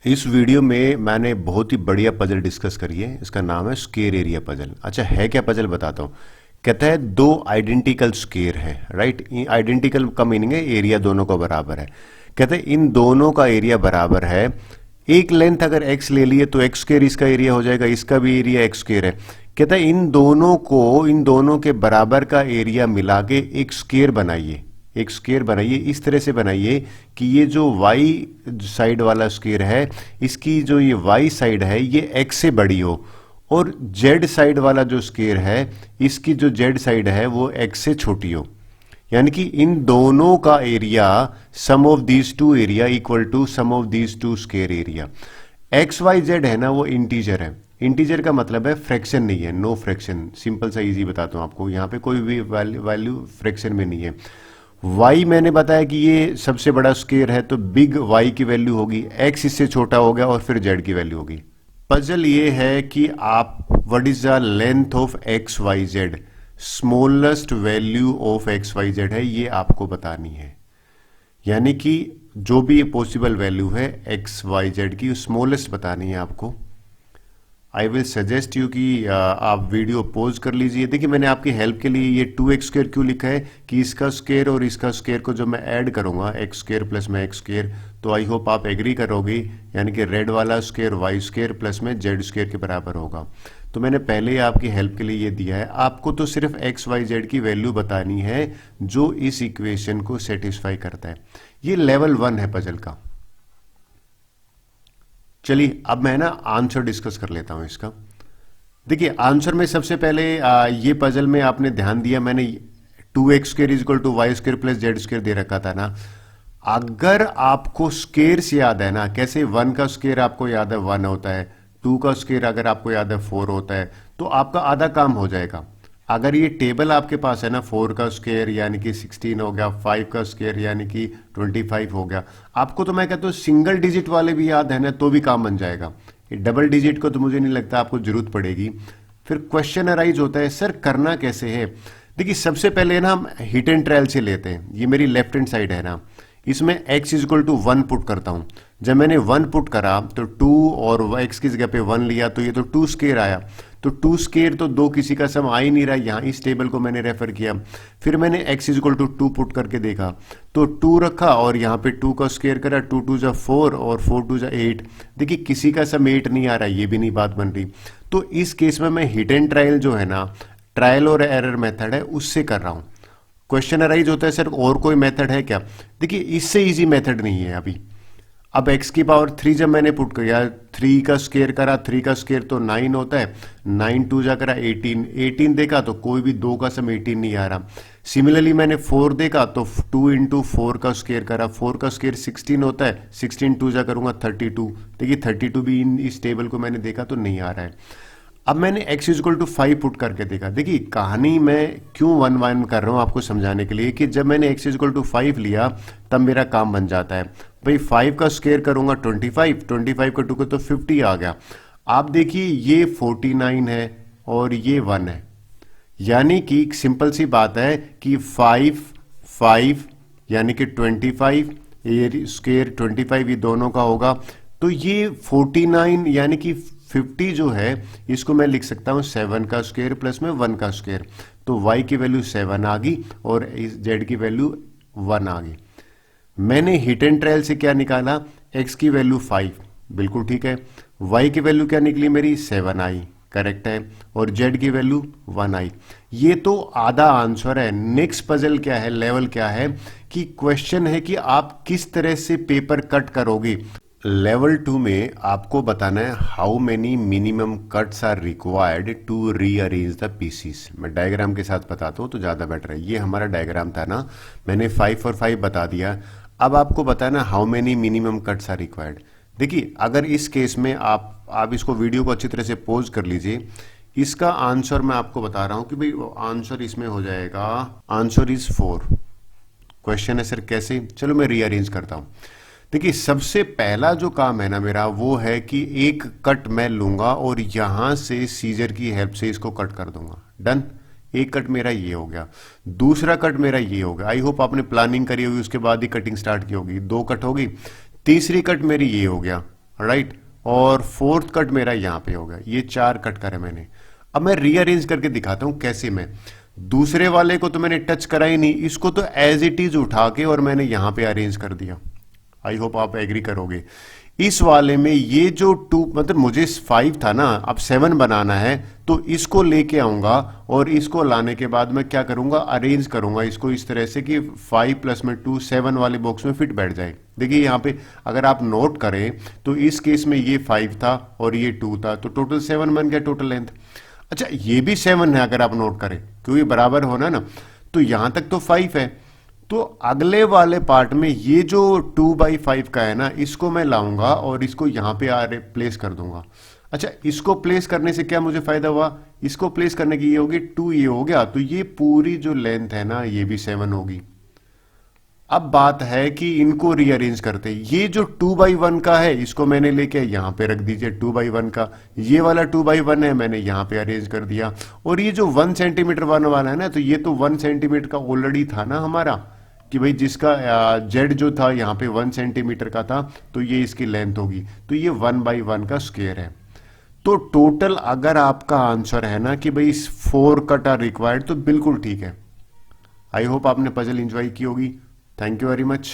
इस वीडियो में मैंने बहुत ही बढ़िया पजल डिस्कस करी है। इसका नाम है स्क्वायर एरिया पजल। अच्छा है क्या पजल, बताता हूँ। कहता है दो आइडेंटिकल स्क्वायर है, राइट। आइडेंटिकल का मीनिंग है एरिया दोनों का बराबर है। कहते हैं इन दोनों का एरिया बराबर है। एक लेंथ अगर एक्स ले लिए तो एक्स स्क्वायर इसका एरिया हो जाएगा, इसका भी एरिया एक्स स्क्वायर है। कहता है इन दोनों के बराबर का एरिया मिला के एक स्क्वायर बनाइए। एक स्क्वायर बनाइए, इस तरह से बनाइए कि ये जो वाई साइड वाला स्क्वायर है, इसकी जो ये वाई साइड है ये एक्स से बड़ी हो, और जेड साइड वाला जो स्क्वायर है इसकी जो जेड साइड है वो एक्स से छोटी हो। यानी कि इन दोनों का area, sum of these two area equal to sum of these two square area. X Y Z है ना, वो इंटीजर है। इंटीजर का मतलब है फ्रैक्शन नहीं है, नो फ्रैक्शन। सिंपल सा इजी बताता हूं आपको, यहां पे कोई भी वैल्यू फ्रैक्शन में नहीं है। y मैंने बताया कि ये सबसे बड़ा स्क्वायर है, तो बिग y की वैल्यू होगी, x इससे छोटा हो गया और फिर z की वैल्यू होगी। पजल ये है कि आप what is the length of X Y Z, smallest value of X Y Z है, ये आपको बतानी है। यानी कि जो भी पॉसिबल वैल्यू है एक्स वाई जेड की, स्मॉलेस्ट बतानी है आपको। आई विल सजेस्ट यू कि आप वीडियो पॉज कर लीजिए। देखिए मैंने आपकी हेल्प के लिए ये 2x² क्यों लिखा है कि इसका स्क्वायर और इसका स्क्वायर को जब मैं ऐड करूंगा एक्स स्क्वायर प्लस में एक्स स्क्वायर, तो आई होप आप एग्री करोगे। यानी कि रेड वाला स्क्वायर वाई स्क्वायर प्लस में जेड स्क्वायर के बराबर होगा। तो मैंने पहले ही आपकी हेल्प के लिए ये दिया है। आपको तो सिर्फ एक्स वाई जेड की वैल्यू बतानी है जो इस इक्वेशन को सेटिस्फाई करता है। ये लेवल 1 है पजल का। चलिए अब मैं ना आंसर डिस्कस कर लेता हूं इसका। देखिए आंसर में सबसे पहले ये पजल में आपने ध्यान दिया, मैंने 2x² equal to Y square plus Z square दे रखा था ना। अगर आपको स्क्वायर्स याद है ना, कैसे 1 का स्क्वायर आपको याद है 1 होता है, 2 का स्क्वायर अगर आपको याद है 4 होता है, तो आपका आधा काम हो जाएगा। अगर ये टेबल आपके पास है ना, 4 का स्क्वायर यानी कि 16 हो गया, 5 का स्क्वायर यानी कि 25 हो गया, आपको तो मैं कहता हूँ सिंगल डिजिट वाले भी याद है ना, तो भी काम बन जाएगा। ये डबल डिजिट को तो मुझे नहीं लगता आपको जरूरत पड़ेगी। फिर क्वेश्चन अराइज होता है सर करना कैसे है। देखिए सबसे पहले ना हम हिट एंड ट्रायल से लेते हैं। ये मेरी लेफ्ट हैंड साइड है ना, इसमें x इक्वल टू 1 पुट करता हूं। जब मैंने 1 पुट करा तो 2 और x की जगह पे 1 लिया, तो ये तो 2 स्क्वायर आया। तो 2 स्क्वायर तो दो किसी का सम आ ही नहीं रहा, यहां इस टेबल को मैंने रेफर किया। फिर मैंने x इक्वल टू 2 पुट करके देखा, तो 2 रखा और यहां पे 2 का स्क्वायर करा, 2 2 जा 4 और 4 2 जा 8। देखिए किसी का सम 8 नहीं आ रहा, ये भी नहीं बात बन रही। तो इस केस में मैं हिट एंड ट्रायल जो है ना, ट्रायल और एरर मेथड है, उससे कर रहा हूं। क्वेश्चन अराइज होता है सर और कोई मेथड है क्या। देखिए इससे इजी मेथड नहीं है अभी। अब x की पावर 3 जब मैंने पुट किया, 3 का स्क्वायर करा, 3 का स्क्वायर तो 9 होता है, 9 2 जा करा 18, 18 देखा तो कोई भी 2 का सम 18 नहीं आ रहा। सिमिलरली मैंने 4 देखा तो 2 इंटू 4 का स्क्वायर करा, 4 का स्क्वायर 16 होता है, 16 2 जा करूंगा 32। देखिए 32 भी इस टेबल को मैंने देखा तो नहीं आ रहा है। अब मैंने x इक्वल टू 5 पुट करके देखा। देखिए कहानी मैं क्यों 1 1 कर रहा हूं आपको समझाने के लिए कि जब मैंने x इक्वल टू 5 लिया तब मेरा काम बन जाता है। भाई 5 का स्क्वायर करूंगा 25, 25 का 2 तो 50 आ गया। आप देखिए ये 49 है और ये 1 है, यानी कि एक सिंपल सी बात है कि 5 5 यानी कि 25, ये स्क्वायर 25 ये दोनों का होगा। तो ये 49 यानी कि 50 जो है इसको मैं लिख सकता हूं 7 का स्क्वायर प्लस में 1 का स्क्वायर। तो y की वैल्यू 7 आ गई और इस z की वैल्यू 1 आ गई। मैंने हिट एंड ट्रायल से क्या निकाला, x की वैल्यू 5, बिल्कुल ठीक है। y की वैल्यू क्या निकली मेरी 7 आई, करेक्ट है, और z की वैल्यू 1 आई। ये तो आधा आंसर है। नेक्स्ट पजल क्या है, लेवल क्या है कि क्वेश्चन है कि आप किस तरह से पेपर कट करोगे। लेवल 2 में आपको बताना है how many minimum cuts are required to rearrange the pieces. मैं डायग्राम के साथ बताता हूं तो ज्यादा बेटर है। ये हमारा डायग्राम था ना, मैंने 5 और 5 बता दिया। अब आपको बताना how many minimum cuts are required. देखिए अगर इस केस में आप इसको वीडियो को अच्छी तरह से पॉज कर लीजिए। इसका आंसर मैं आपको बता रहा हूं कि भाई आंसर इसमें हो जाएगा, आंसर इज 4। क्वेश्चन है सर कैसे, चलो मैं रीअरेंज करता हूं। देखिए सबसे पहला जो काम है ना मेरा, वो है कि एक कट मैं लूंगा और यहां से सीजर की हेल्प से इसको कट कर दूंगा। डन, एक कट मेरा ये हो गया। दूसरा कट मेरा ये हो गया। आई होप आपने प्लानिंग करी होगी, उसके बाद ही कटिंग स्टार्ट की होगी। 2 कट होगी। तीसरी कट मेरी ये हो गया, राइट, और फोर्थ कट मेरा यहां पे होगा, ये 4 कट करे मैंने। अब मैं रीअरेंज करके दिखाता हूं कैसे। मैं दूसरे वाले को तो मैंने टच करा ही नहीं, इसको तो एज इट इज उठा के और मैंने यहां पे अरेंज कर दिया। आई होप आप एग्री करोगे। इस वाले में ये जो 2 मतलब मुझे 5 था ना, अब 7 बनाना है, तो इसको लेके आऊंगा और इसको लाने के बाद मैं क्या करूंगा, अरेंज करूंगा इसको इस तरह से कि 5 प्लस में 2 7 वाले बॉक्स में फिट बैठ जाए। देखिए यहाँ पे अगर आप नोट करें तो इस केस में ये 5 था और ये 2 था, तो टोटल 7 बन गया टोटल लेंथ। अच्छा, ये भी 7 है अगर आप नोट करें, क्योंकि बराबर होना ना, तो यहां तक तो 5 है। तो अगले वाले पार्ट में ये जो 2/5 का है ना, इसको मैं लाऊंगा और इसको यहां पे प्लेस कर दूंगा। अच्छा, इसको प्लेस करने से क्या मुझे फायदा हुआ, इसको प्लेस करने की ये होगी 2, ये हो गया, तो ये पूरी जो लेंथ है ना ये भी 7 होगी। अब बात है कि इनको रीअरेंज करते हैं। ये जो 2/1 का है इसको मैंने लेके यहां पे रख दीजिए, 2/1 का। ये वाला 2/1 है, मैंने यहां पे अरेंज कर दिया। और ये जो 1 सेंटीमीटर वाला है ना, तो ये तो 1 सेंटीमीटर का ऑलरेडी था ना हमारा, कि भाई जिसका जेड जो था यहाँ पे 1 सेंटीमीटर का था, तो ये इसकी लेंथ होगी, तो ये 1/1 का स्क्वायर है। तो टोटल अगर आपका आंसर है ना कि भाई 4 कट आर रिक्वायर्ड, तो बिल्कुल ठीक है। आई होप आपने पजल एंजॉय की होगी। Thank you very much.